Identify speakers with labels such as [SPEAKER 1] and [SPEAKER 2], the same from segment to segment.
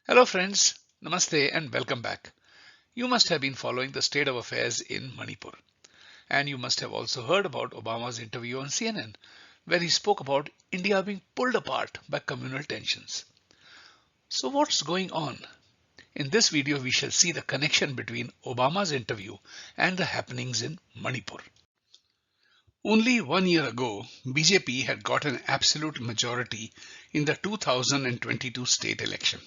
[SPEAKER 1] Hello friends, Namaste and welcome back. You must have been following the state of affairs in Manipur, and you must have also heard about Obama's interview on CNN where he spoke about India being pulled apart by communal tensions. So what's going on? In this video we shall see the connection between Obama's interview and the happenings in Manipur. Only 1 year ago, BJP had got an absolute majority in the 2022 state election.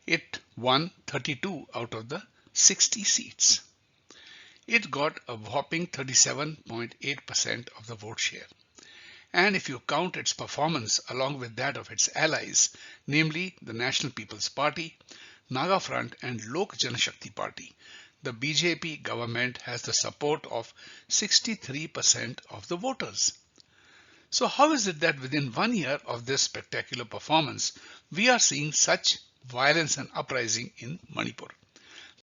[SPEAKER 1] It won 32 out of the 60 seats. It got a whopping 37.8% of the vote share. And if you count its performance along with that of its allies, namely the National People's Party, Naga Front and Lok Janashakti Party, the BJP government has the support of 63% of the voters. So how is it that within 1 year of this spectacular performance, we are seeing such violence and uprising in Manipur?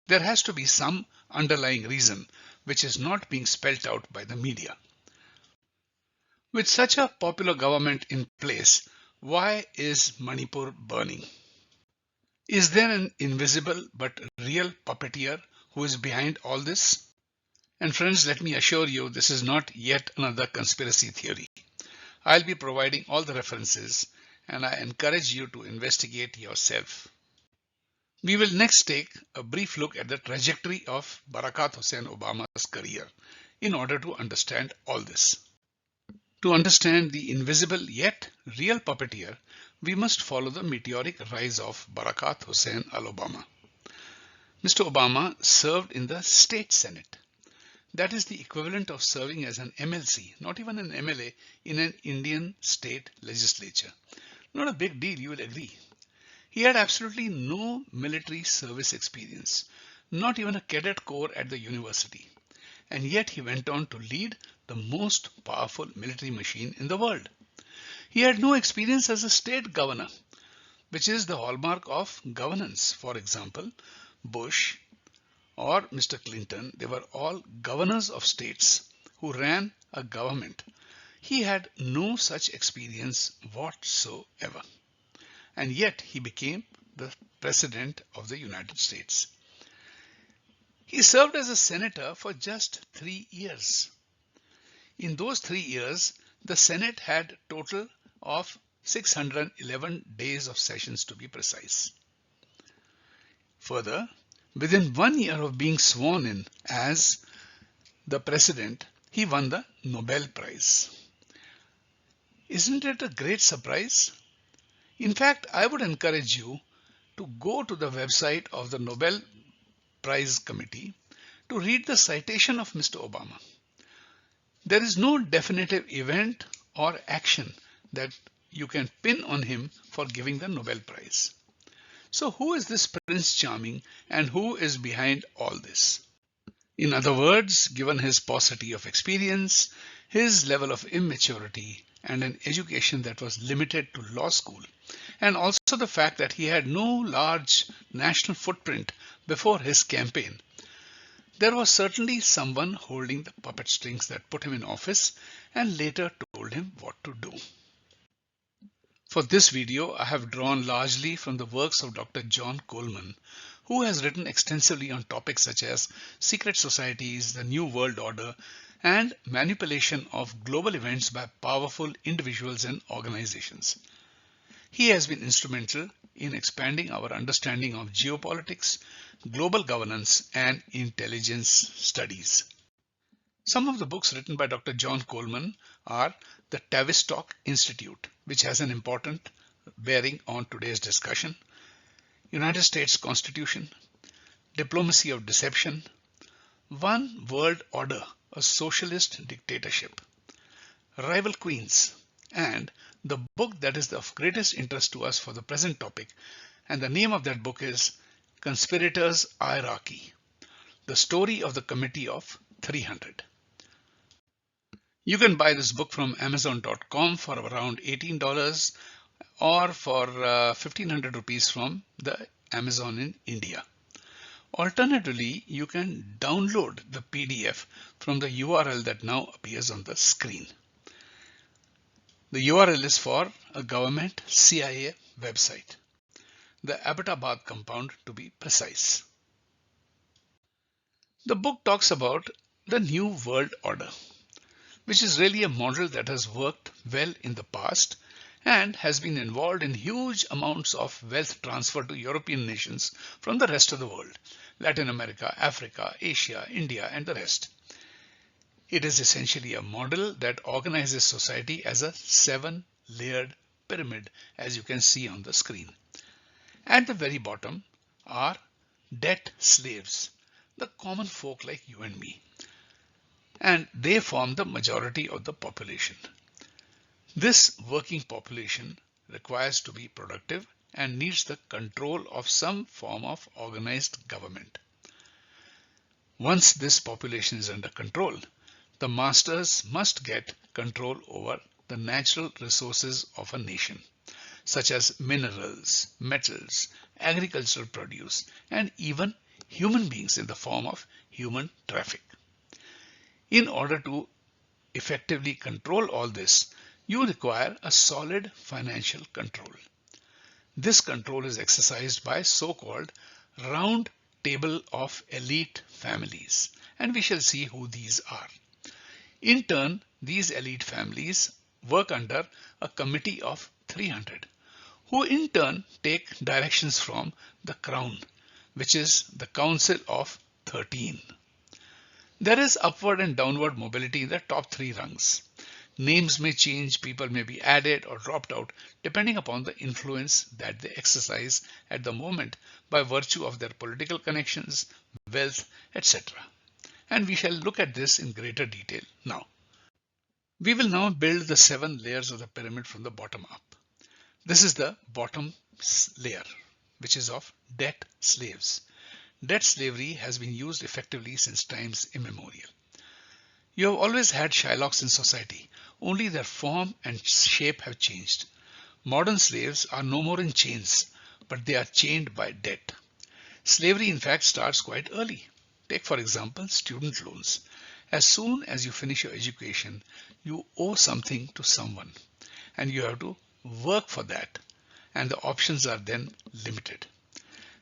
[SPEAKER 1] There has to be some underlying reason which is not being spelt out by the media. With such a popular government in place, why is Manipur burning? Is there an invisible but real puppeteer who is behind all this? And friends, let me assure you, this is not yet another conspiracy theory. I'll be providing all the references and I encourage you to investigate yourself. We will next take a brief look at the trajectory of Barakat Hussain Obama's career in order to understand all this. To understand the invisible yet real puppeteer, we must follow the meteoric rise of Barakat Hussain al-Obama. Mr. Obama served in the State Senate. That is the equivalent of serving as an MLC, not even an MLA, in an Indian state legislature. Not a big deal, you will agree. He had absolutely no military service experience, not even a cadet corps at the university. And yet he went on to lead the most powerful military machine in the world. He had no experience as a state governor, which is the hallmark of governance. For example, Bush or Mr. Clinton, they were all governors of states who ran a government. He had no such experience whatsoever. And yet he became the President of the United States. He served as a senator for just 3 years. In those 3 years, the Senate had a total of 611 days of sessions to be precise. Further, within 1 year of being sworn in as the President, he won the Nobel Prize. Isn't it a great surprise? In fact, I would encourage you to go to the website of the Nobel Prize Committee to read the citation of Mr. Obama. There is no definitive event or action that you can pin on him for giving the Nobel Prize. So who is this Prince Charming and who is behind all this? In other words, given his paucity of experience, his level of immaturity, and an education that was limited to law school, and also the fact that he had no large national footprint before his campaign, there was certainly someone holding the puppet strings that put him in office and later told him what to do. For this video, I have drawn largely from the works of Dr. John Coleman, who has written extensively on topics such as secret societies, the New World Order, and manipulation of global events by powerful individuals and organizations. He has been instrumental in expanding our understanding of geopolitics, global governance, and intelligence studies. Some of the books written by Dr. John Coleman are the Tavistock Institute, which has an important bearing on today's discussion, United States Constitution, Diplomacy of Deception, One World Order, a Socialist Dictatorship, Rival Queens, and the book that is of greatest interest to us for the present topic, and the name of that book is Conspirators' Hierarchy, the Story of the Committee of 300. You can buy this book from Amazon.com for around $18 or for 1500 rupees from the Amazon in India. Alternatively, you can download the PDF from the URL that now appears on the screen. The URL is for a government CIA website. the Abbottabad compound to be precise. The book talks about the New World Order, which is really a model that has worked well in the past and has been involved in huge amounts of wealth transfer to European nations from the rest of the world, Latin America, Africa, Asia, India, and the rest. It is essentially a model that organizes society as a 7-layered pyramid, as you can see on the screen. At the very bottom are debt slaves, the common folk like you and me, and they form the majority of the population. This working population requires to be productive and needs the control of some form of organized government. Once this population is under control, the masters must get control over the natural resources of a nation, such as minerals, metals, agricultural produce, and even human beings in the form of human traffic. In order to effectively control all this, you require a solid financial control. This control is exercised by so-called round table of elite families, and we shall see who these are. In turn, these elite families work under a committee of 300, who in turn take directions from the crown, which is the council of 13. There is upward and downward mobility in the top 3 rungs. Names may change, people may be added or dropped out depending upon the influence that they exercise at the moment by virtue of their political connections, wealth, etc. And we shall look at this in greater detail now. We will now build the 7 layers of the pyramid from the bottom up. This is the bottom layer, which is of debt slaves. Debt slavery has been used effectively since times immemorial. You have always had Shylocks in society, only their form and shape have changed. Modern slaves are no more in chains, but they are chained by debt. Slavery in fact starts quite early. Take for example student loans. As soon as you finish your education, you owe something to someone and you have to work for that, and the options are then limited.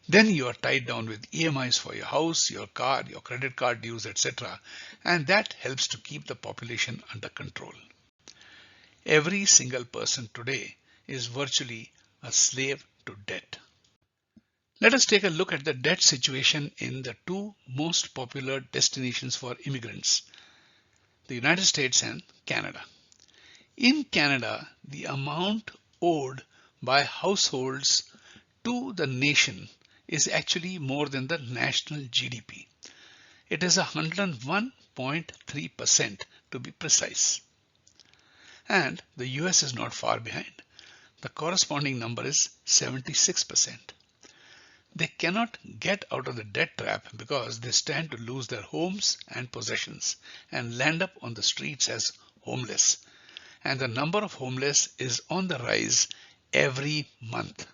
[SPEAKER 1] Then you are tied down with EMIs for your house, your car, your credit card dues, etc. And that helps to keep the population under control. Every single person today is virtually a slave to debt. Let us take a look at the debt situation in the 2 most popular destinations for immigrants, the United States and Canada. In Canada, the amount owed by households to the nation is actually more than the national GDP. It is 101.3% to be precise. And the US is not far behind. The corresponding number is 76%. They cannot get out of the debt trap because they stand to lose their homes and possessions and land up on the streets as homeless. And the number of homeless is on the rise every month.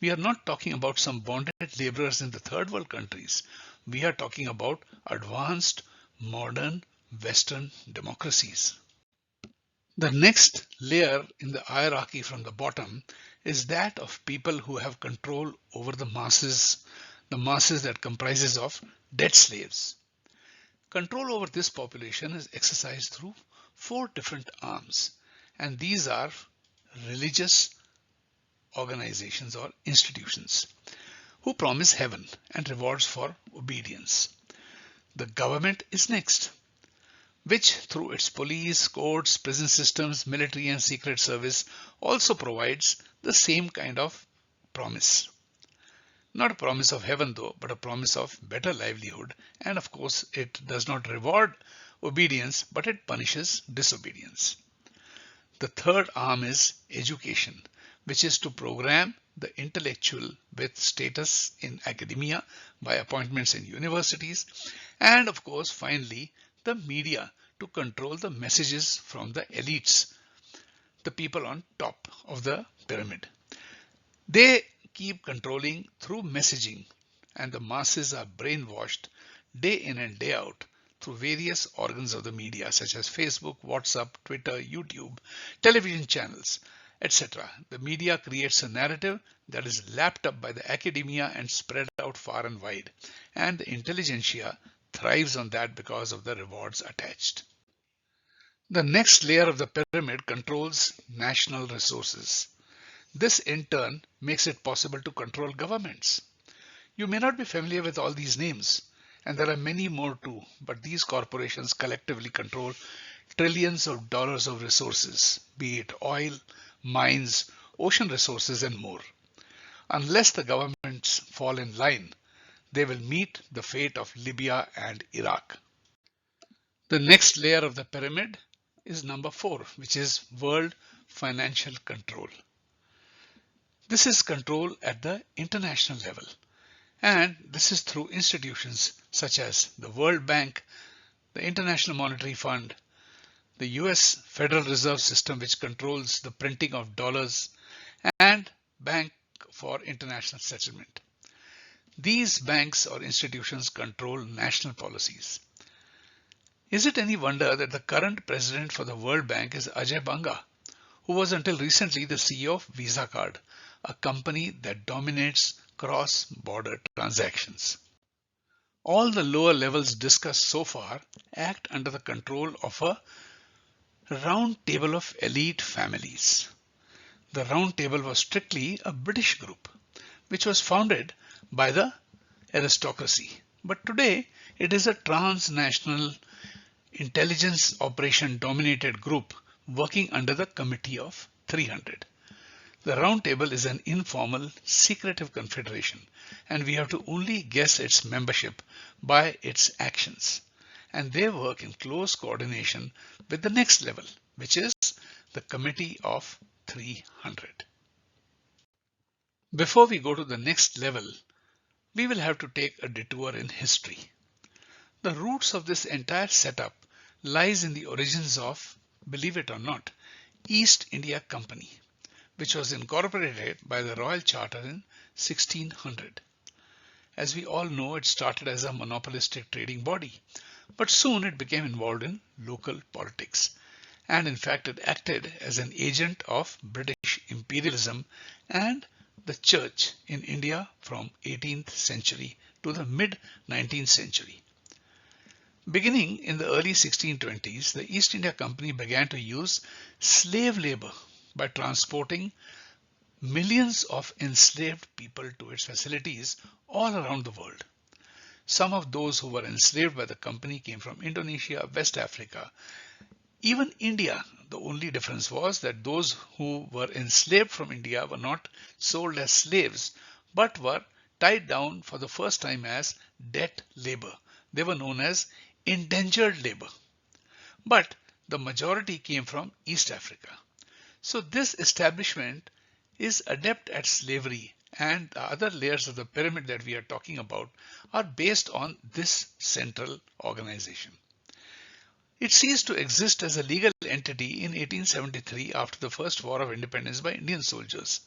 [SPEAKER 1] We are not talking about some bonded laborers in the third world countries. We are talking about advanced, modern, Western democracies. The next layer in the hierarchy from the bottom is that of people who have control over the masses that comprises of debt slaves. Control over this population is exercised through 4 different arms, and these are religious organizations or institutions who promise heaven and rewards for obedience. The government is next, which through its police, courts, prison systems, military and secret service also provides the same kind of promise. Not a promise of heaven though, but a promise of better livelihood, and of course it does not reward obedience, but it punishes disobedience. The third arm is education, which is to program the intellectual with status in academia by appointments in universities, and of course finally the media to control the messages from the elites, the people on top of the pyramid. They keep controlling through messaging, and the masses are brainwashed day in and day out through various organs of the media such as Facebook, WhatsApp, Twitter, YouTube, television channels, etc. The media creates a narrative that is lapped up by the academia and spread out far and wide, and the intelligentsia thrives on that because of the rewards attached. The next layer of the pyramid controls national resources. This in turn makes it possible to control governments. You may not be familiar with all these names, and there are many more too, but these corporations collectively control trillions of dollars of resources, be it oil, mines, ocean resources, and more. Unless the governments fall in line, they will meet the fate of Libya and Iraq. The next layer of the pyramid is number 4, which is world financial control. This is control at the international level, and this is through institutions such as the World Bank, the International Monetary Fund, the US Federal Reserve System, which controls the printing of dollars, and Bank for International Settlement. These banks or institutions control national policies. Is it any wonder that the current president for the World Bank is Ajay Banga, who was until recently the CEO of Visa Card, a company that dominates cross-border transactions? All the lower levels discussed so far act under the control of a round table of elite families. The Round Table was strictly a British group, which was founded by the aristocracy. But today, it is a transnational intelligence operation dominated group working under the Committee of 300. The Round Table is an informal, secretive confederation, and we have to only guess its membership by its actions. And they work in close coordination with the next level, which is the Committee of 300. Before we go to the next level, we will have to take a detour in history. The roots of this entire setup lies in the origins of, believe it or not, East India Company, which was incorporated by the Royal Charter in 1600. As we all know, it started as a monopolistic trading body, but soon it became involved in local politics. And in fact, it acted as an agent of British imperialism and the church in India from 18th century to the mid 19th century. Beginning in the early 1620s, the East India Company began to use slave labor by transporting millions of enslaved people to its facilities all around the world. Some of those who were enslaved by the company came from Indonesia, West Africa, even India. The only difference was that those who were enslaved from India were not sold as slaves, but were tied down for the first time as debt labor. They were known as indentured labor. But the majority came from East Africa. So this establishment is adept at slavery, and the other layers of the pyramid that we are talking about are based on this central organization. It ceased to exist as a legal entity in 1873 after the First War of Independence by Indian soldiers.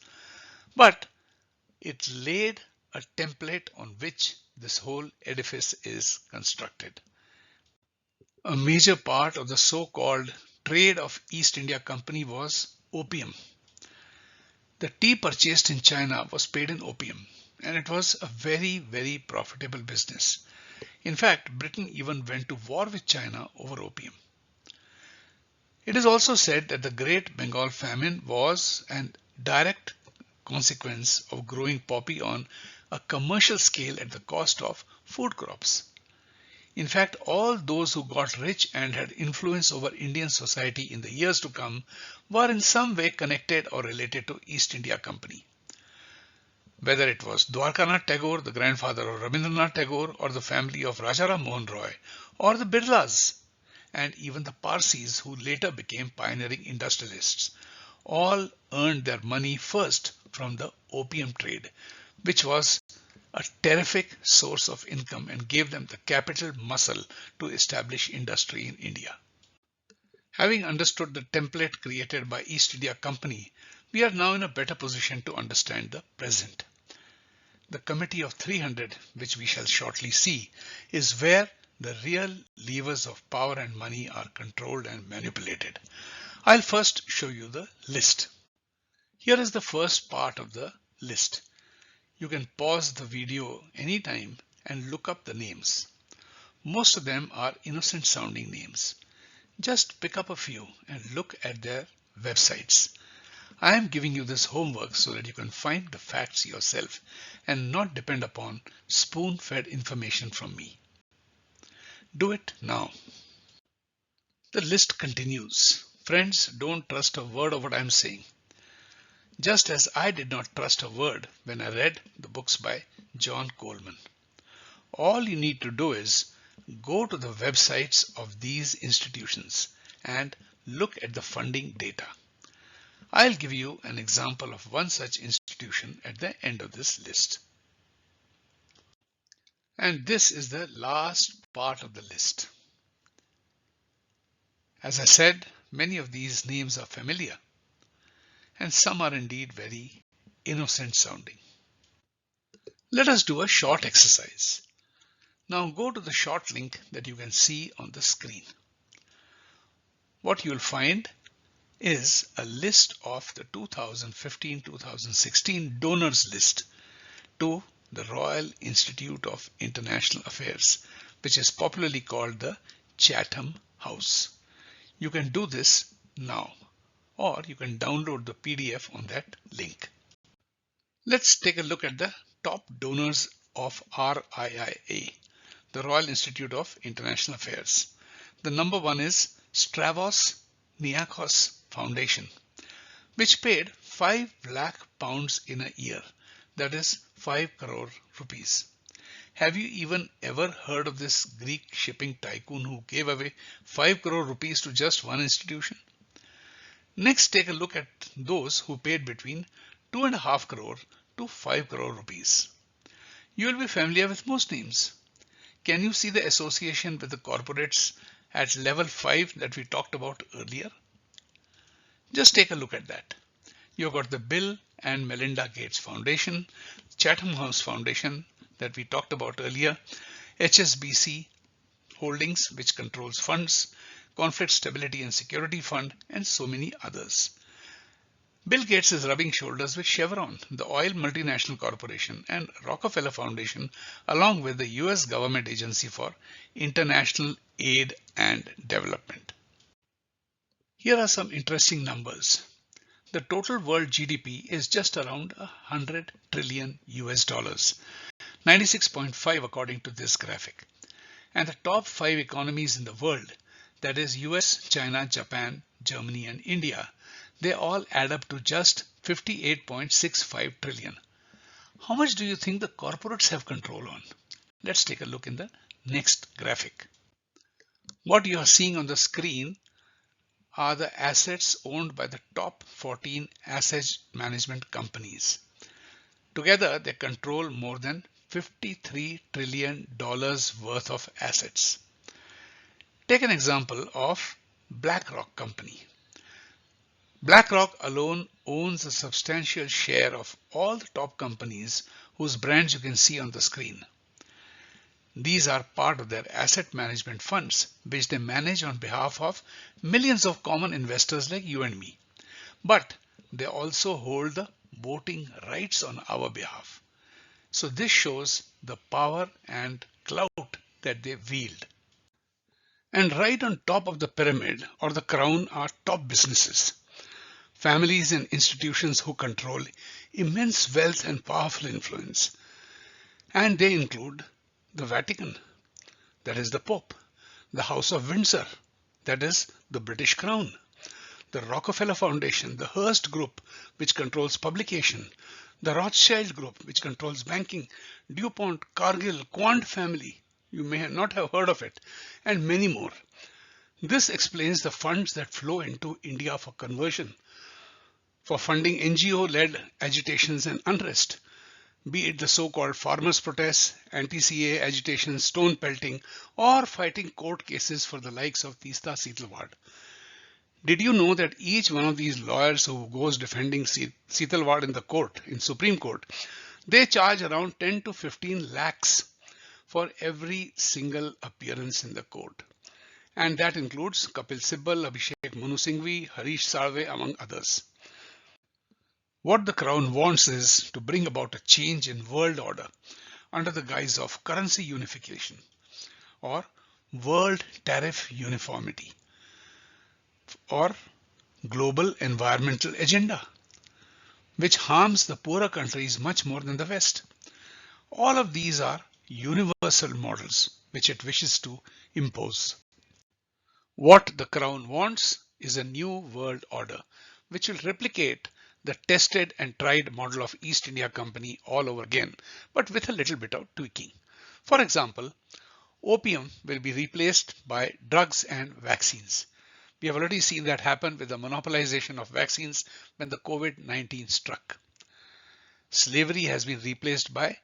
[SPEAKER 1] But it laid a template on which this whole edifice is constructed. A major part of the so-called trade of East India Company was opium. The tea purchased in China was paid in opium, and it was a very, very profitable business. In fact, Britain even went to war with China over opium. It is also said that the Great Bengal Famine was a direct consequence of growing poppy on a commercial scale at the cost of food crops. In fact, all those who got rich and had influence over Indian society in the years to come were in some way connected or related to East India Company. Whether it was Dwarkanath Tagore, the grandfather of Rabindranath Tagore, or the family of Rajaram Mohan Roy, or the Birlas, and even the Parsis who later became pioneering industrialists, all earned their money first from the opium trade, which was a terrific source of income and gave them the capital muscle to establish industry in India. Having understood the template created by East India Company, we are now in a better position to understand the present. The Committee of 300, which we shall shortly see, is where the real levers of power and money are controlled and manipulated. I'll first show you the list. Here is the first part of the list. You can pause the video anytime and look up the names. Most of them are innocent sounding names. Just pick up a few and look at their websites. I am giving you this homework so that you can find the facts yourself and not depend upon spoon-fed information from me. Do it now. The list continues. Friends, don't trust a word of what I am saying. Just as I did not trust a word when I read the books by John Coleman. All you need to do is go to the websites of these institutions and look at the funding data. I'll give you an example of one such institution at the end of this list. And this is the last part of the list. As I said, many of these names are familiar, and some are indeed very innocent sounding. Let us do a short exercise. Now go to the short link that you can see on the screen. What you'll find is a list of the 2015-2016 donors list to the Royal Institute of International Affairs, which is popularly called the Chatham House. You can do this now, or you can download the PDF on that link. Let's take a look at the top donors of RIIA, the Royal Institute of International Affairs. The number one is Stavros Niarchos Foundation, which paid 5 lakh pounds in a year, that is 5 crore rupees. Have you even ever heard of this Greek shipping tycoon who gave away 5 crore rupees to just one institution? Next, take a look at those who paid between 2.5 crore to 5 crore rupees. You will be familiar with most names. Can you see the association with the corporates at level 5 that we talked about earlier? Just take a look at that. You've got the Bill and Melinda Gates Foundation, Chatham House Foundation that we talked about earlier, HSBC Holdings, which controls funds, Conflict Stability and Security Fund, and so many others. Bill Gates is rubbing shoulders with Chevron, the oil multinational corporation, and Rockefeller Foundation, along with the US Government Agency for International Aid and Development. Here are some interesting numbers. The total world GDP is just around 100 trillion US dollars, 96.5 according to this graphic. And the top 5 economies in the world, that is US, China, Japan, Germany, and India, they all add up to just 58.65 trillion. How much do you think the corporates have control on? Let's take a look in the next graphic. What you are seeing on the screen are the assets owned by the top 14 asset management companies. Together, they control more than $53 trillion worth of assets. Take an example of BlackRock Company. BlackRock alone owns a substantial share of all the top companies whose brands you can see on the screen. These are part of their asset management funds, which they manage on behalf of millions of common investors like you and me. But they also hold the voting rights on our behalf. So this shows the power and clout that they wield. And right on top of the pyramid or the crown are top businesses, families and institutions who control immense wealth and powerful influence. And they include the Vatican, that is the Pope, the House of Windsor, that is the British Crown, the Rockefeller Foundation, the Hearst Group, which controls publication, the Rothschild Group, which controls banking, DuPont, Cargill, Quant family, you may not have heard of it, and many more. This explains the funds that flow into India for conversion, for funding NGO-led agitations and unrest, be it the so-called farmers' protests, anti-CAA agitation, stone pelting, or fighting court cases for the likes of Teesta Setalwad. Did you know that each one of these lawyers who goes defending Setalwad in the court, in Supreme Court, they charge around 10 to 15 lakhs for every single appearance in the court. And that includes Kapil Sibal, Abhishek Manu Singhvi, Harish Salve, among others. What the Crown wants is to bring about a change in world order under the guise of currency unification or world tariff uniformity or global environmental agenda, which harms the poorer countries much more than the West. All of these are universal models which it wishes to impose. What the Crown wants is a new world order which will replicate the tested and tried model of East India Company all over again, but with a little bit of tweaking. For example, opium will be replaced by drugs and vaccines. We have already seen that happen with the monopolization of vaccines when the COVID-19 struck. Slavery has been replaced by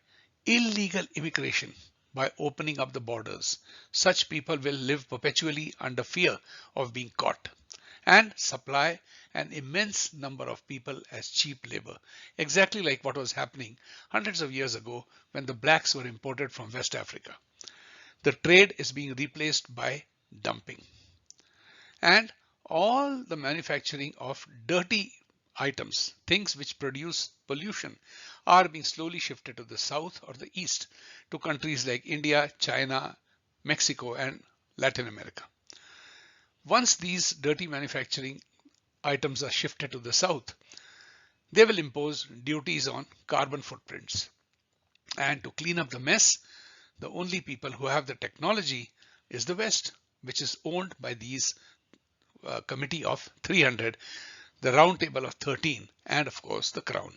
[SPEAKER 1] illegal immigration by opening up the borders. Such people will live perpetually under fear of being caught and supply an immense number of people as cheap labor, exactly like what was happening hundreds of years ago when the blacks were imported from West Africa. The trade is being replaced by dumping. And all the manufacturing of dirty items, things which produce pollution, are being slowly shifted to the south or the east to countries like India, China, Mexico, and Latin America. Once these dirty manufacturing items are shifted to the south, they will impose duties on carbon footprints. And to clean up the mess, the only people who have the technology is the West, which is owned by these committee of 300, the round table of 13, and of course the Crown.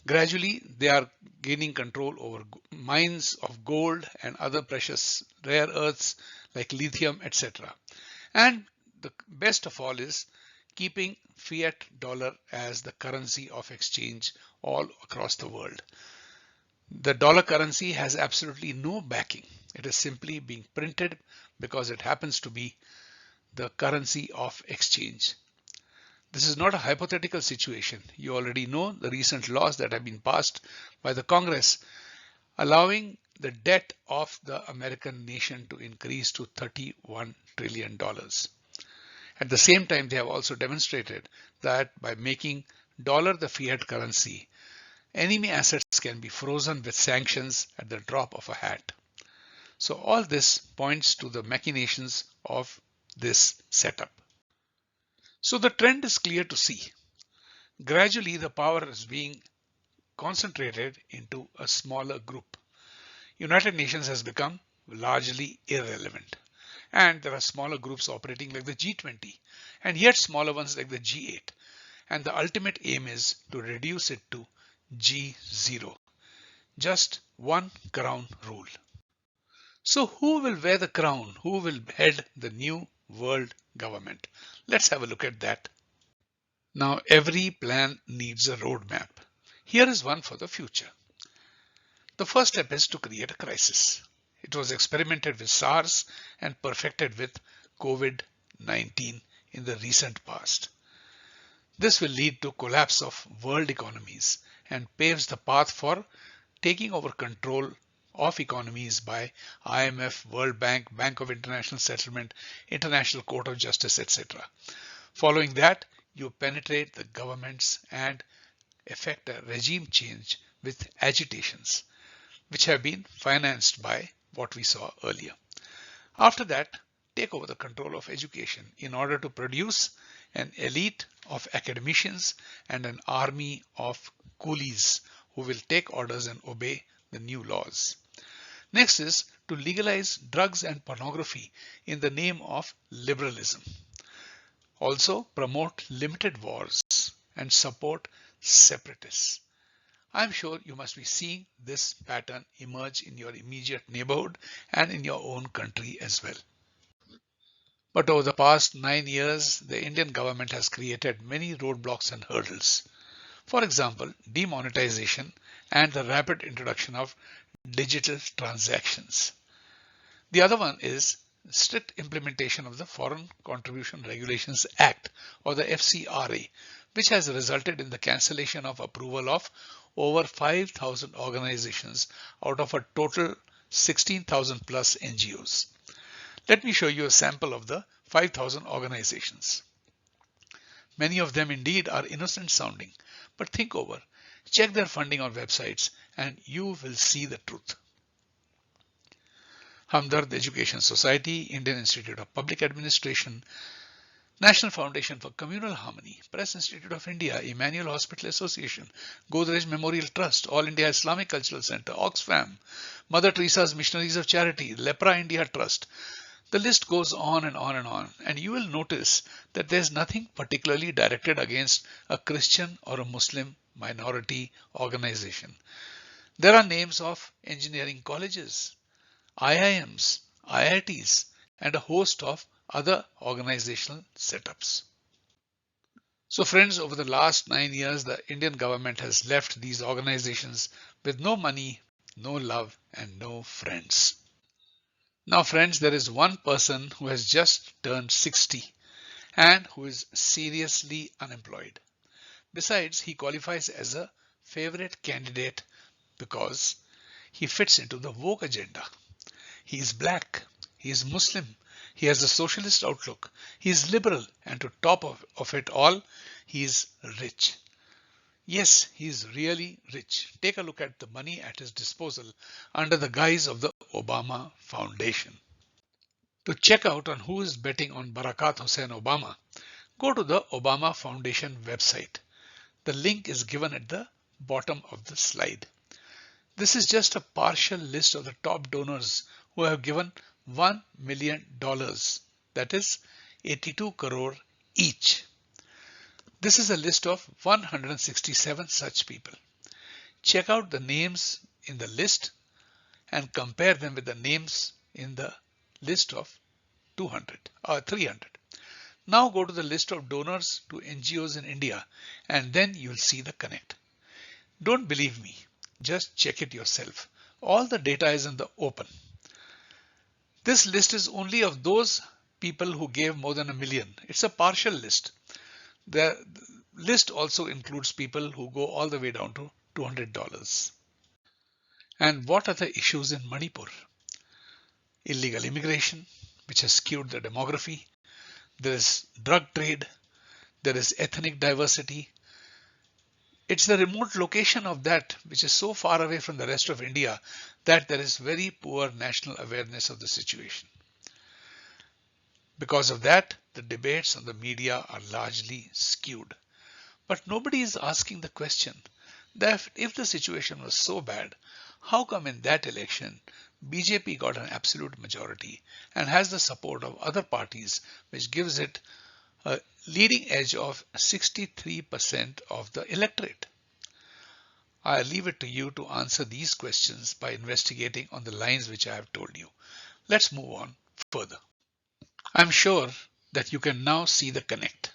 [SPEAKER 1] Gradually, they are gaining control over mines of gold and other precious rare earths like lithium, etc. And the best of all is keeping fiat dollar as the currency of exchange all across the world. The dollar currency has absolutely no backing. It is simply being printed because it happens to be the currency of exchange. This is not a hypothetical situation. You already know the recent laws that have been passed by the Congress allowing the debt of the American nation to increase to $31 trillion. At the same time, they have also demonstrated that by making dollar the fiat currency, enemy assets can be frozen with sanctions at the drop of a hat. So all this points to the machinations of this setup. So the trend is clear to see. Gradually, the power is being concentrated into a smaller group. United Nations has become largely irrelevant. And there are smaller groups operating like the G20 and yet smaller ones like the G8. And the ultimate aim is to reduce it to G0. Just one crown rule. So who will wear the crown? Who will head the new world government? Let's have a look at that. Now, every plan needs a roadmap. Here is one for the future. The first step is to create a crisis. It was experimented with SARS and perfected with COVID-19 in the recent past. This will lead to collapse of world economies and paves the path for taking over control of economies by IMF, World Bank, Bank of International Settlement, International Court of Justice, etc. Following that, you penetrate the governments and effect a regime change with agitations, which have been financed by what we saw earlier. After that, take over the control of education in order to produce an elite of academicians and an army of coolies who will take orders and obey the new laws. Next is to legalize drugs and pornography in the name of liberalism. Also promote limited wars and support separatists. I'm sure you must be seeing this pattern emerge in your immediate neighborhood and in your own country as well. But over the past 9 years, the Indian government has created many roadblocks and hurdles. For example, demonetization and the rapid introduction of digital transactions. The other one is strict implementation of the Foreign Contribution Regulations Act or the FCRA, which has resulted in the cancellation of approval of over 5,000 organizations out of a total 16,000 plus NGOs. Let me show you a sample of the 5,000 organizations. Many of them indeed are innocent sounding, but think over, check their funding on websites, and you will see the truth. Hamdard Education Society, Indian Institute of Public Administration, National Foundation for Communal Harmony, Press Institute of India, Emmanuel Hospital Association, Godrej Memorial Trust, All India Islamic Cultural Center, Oxfam, Mother Teresa's Missionaries of Charity, Lepra India Trust. The list goes on and on and on, and you will notice that there's nothing particularly directed against a Christian or a Muslim minority organization. There are names of engineering colleges, IIMs, IITs, and a host of other organizational setups. So friends, over the last 9 years, the Indian government has left these organizations with no money, no love, and no friends. Now friends, there is one person who has just turned 60 and who is seriously unemployed. Besides, he qualifies as a favorite candidate because he fits into the woke agenda. He is black, he is Muslim, he has a socialist outlook, he is liberal, and to top of it all, he is rich. Yes, he is really rich. Take a look at the money at his disposal under the guise of the Obama Foundation. To check out on who is betting on Barakat Hussain Obama, go to the Obama Foundation website. The link is given at the bottom of the slide. This is just a partial list of the top donors who have given $1 million, that is 82 crore each. This is a list of 167 such people. Check out the names in the list and compare them with the names in the list of 300. Now go to the list of donors to NGOs in India and then you'll see the connect. Don't believe me, just check it yourself. All the data is in the open. This list is only of those people who gave more than $1 million. It's a partial list. The list also includes people who go all the way down to $200. And what are the issues in Manipur? Illegal immigration, which has skewed the demography. There is drug trade. There is ethnic diversity. It's the remote location of that which is so far away from the rest of India that there is very poor national awareness of the situation. Because of that, the debates on the media are largely skewed. But nobody is asking the question that if the situation was so bad, how come in that election BJP got an absolute majority and has the support of other parties, which gives it a leading edge of 63% of the electorate? I leave it to you to answer these questions by investigating on the lines which I have told you. Let's move on further. I'm sure that you can now see the connect.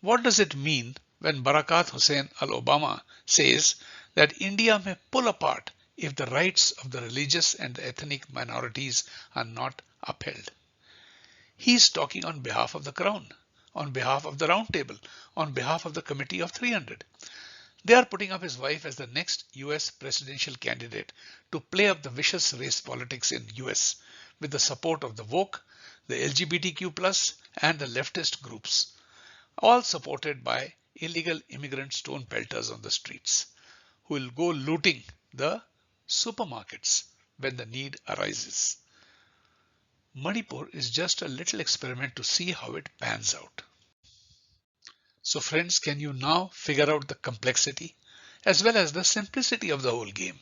[SPEAKER 1] What does it mean when Barakat Hussain al-Obama says that India may pull apart if the rights of the religious and the ethnic minorities are not upheld? He's talking on behalf of the Crown, on behalf of the Round Table, on behalf of the Committee of 300. They are putting up his wife as the next US presidential candidate to play up the vicious race politics in US with the support of the woke, the LGBTQ+, and the leftist groups, all supported by illegal immigrant stone pelters on the streets, who will go looting the supermarkets when the need arises. Manipur is just a little experiment to see how it pans out. So friends, can you now figure out the complexity as well as the simplicity of the whole game?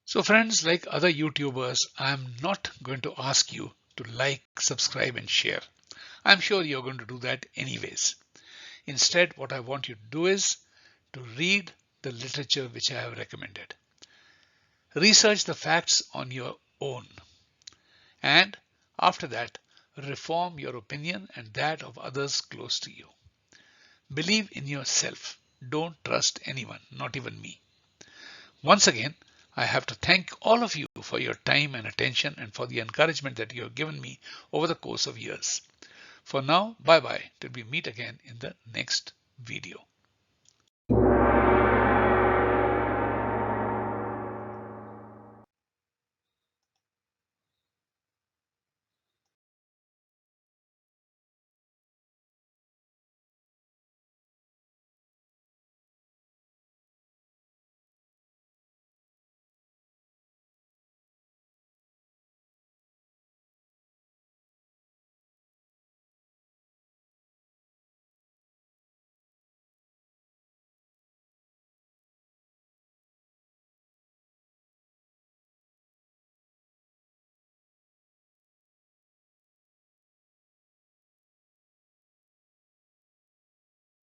[SPEAKER 1] So friends, like other YouTubers, I am not going to ask you to like, subscribe and share. I'm sure you're going to do that anyways. Instead, what I want you to do is to read the literature which I have recommended. Research the facts on your own. And after that, reform your opinion and that of others close to you. Believe in yourself. Don't trust anyone, not even me. Once again, I have to thank all of you for your time and attention and for the encouragement that you have given me over the course of years. For now, bye-bye till we meet again in the next video.